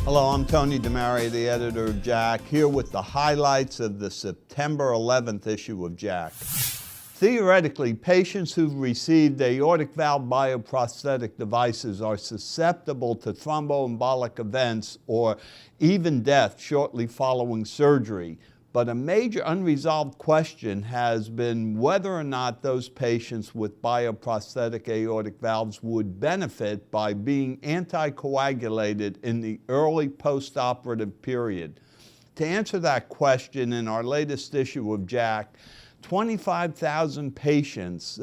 Hello, I'm Tony DeMaria, the editor of JACC, here with the highlights of the September 11th issue of JACC. Theoretically, patients who've received aortic valve bioprosthetic devices are susceptible to thromboembolic events or even death shortly following surgery. But a major unresolved question has been whether or not those patients with bioprosthetic aortic valves would benefit by being anticoagulated in the early postoperative period. To answer that question, in our latest issue of JACC, 25,000 patients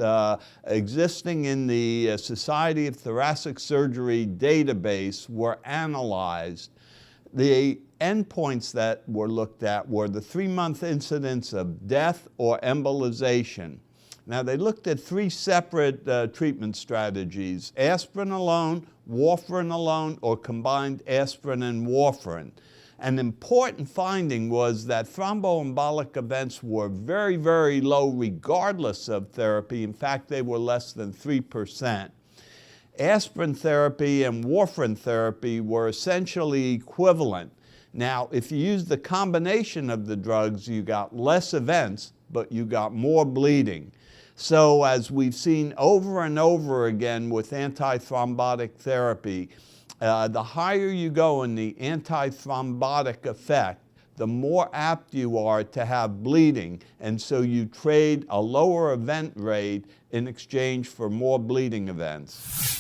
existing in the Society of Thoracic Surgery database were analyzed. The endpoints that were looked at were the 3-month incidence of death or embolization. Now, they looked at 3 separate treatment strategies: aspirin alone, warfarin alone, or combined aspirin and warfarin. An important finding was that thromboembolic events were very, very low regardless of therapy. In fact, they were less than 3%. Aspirin therapy and warfarin therapy were essentially equivalent. Now, if you use the combination of the drugs, you got less events, but you got more bleeding. So as we've seen over and over again with antithrombotic therapy, the higher you go in the antithrombotic effect, the more apt you are to have bleeding, and so you trade a lower event rate in exchange for more bleeding events.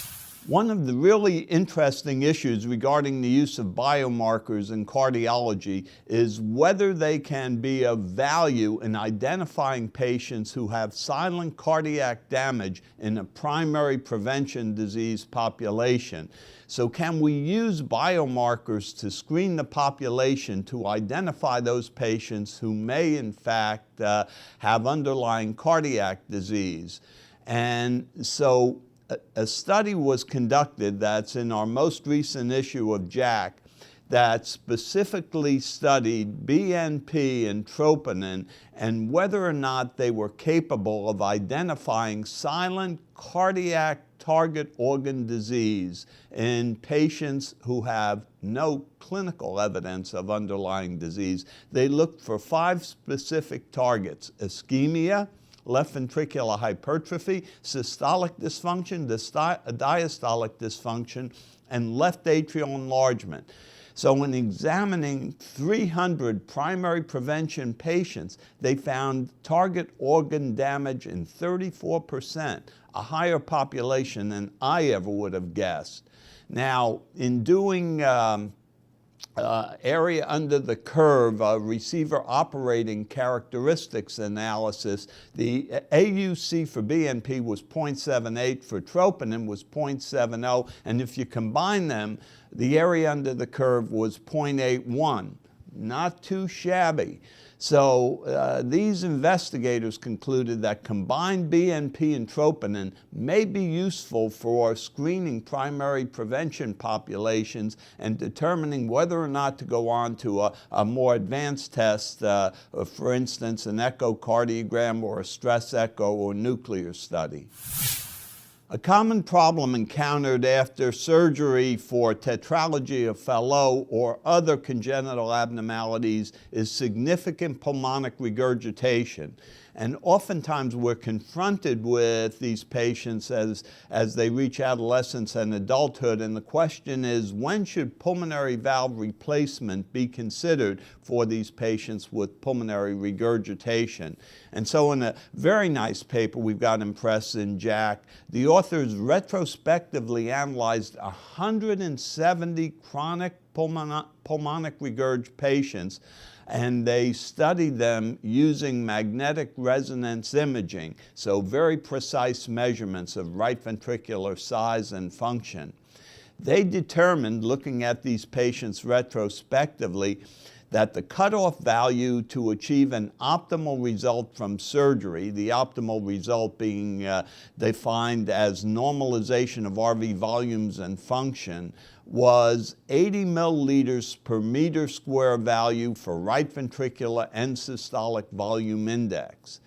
One of the really interesting issues regarding the use of biomarkers in cardiology is whether they can be of value in identifying patients who have silent cardiac damage in a primary prevention disease population. So can we use biomarkers to screen the population to identify those patients who may in fact have underlying cardiac disease? And so a study was conducted that's in our most recent issue of JACC that specifically studied BNP and troponin and whether or not they were capable of identifying silent cardiac target organ disease in patients who have no clinical evidence of underlying disease. They looked for 5 specific targets: ischemia, left ventricular hypertrophy, systolic dysfunction, diastolic dysfunction, and left atrial enlargement. So in examining 300 primary prevention patients, they found target organ damage in 34%, a higher population than I ever would have guessed. Now, in doing area under the curve, receiver operating characteristics analysis, the AUC for BNP was 0.78, for troponin was 0.70, and if you combine them, the area under the curve was 0.81. Not too shabby. So these investigators concluded that combined BNP and troponin may be useful for screening primary prevention populations and determining whether or not to go on to a more advanced test, for instance, an echocardiogram or a stress echo or nuclear study. A common problem encountered after surgery for tetralogy of Fallot or other congenital abnormalities is significant pulmonic regurgitation. And oftentimes we're confronted with these patients as they reach adolescence and adulthood, and the question is, when should pulmonary valve replacement be considered for these patients with pulmonary regurgitation? And so in a very nice paper we've got in press in JACC, the authors retrospectively analyzed 170 chronic pulmonic regurg patients, and they studied them using magnetic resonance imaging, so very precise measurements of right ventricular size and function. They determined, looking at these patients retrospectively, that the cutoff value to achieve an optimal result from surgery, the optimal result being defined as normalization of RV volumes and function, was 80 milliliters per meter square value for right ventricular and systolic volume index.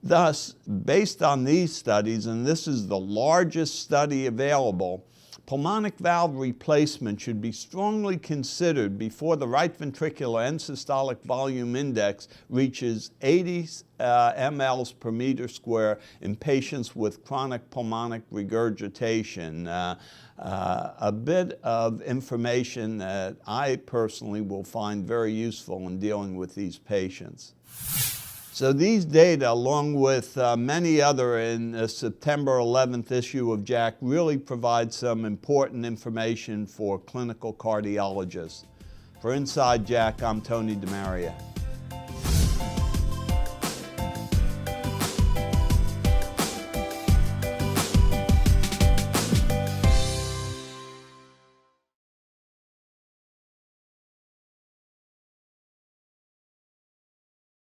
Thus, based on these studies, and this is the largest study available, Pulmonic valve replacement should be strongly considered before the right ventricular end systolic volume index reaches 80 mLs per meter square in patients with chronic pulmonic regurgitation. A bit of information that I personally will find very useful in dealing with these patients. So these data, along with many other in the September 11th issue of JACC, really provide some important information for clinical cardiologists. For Inside JACC, I'm Tony DeMaria.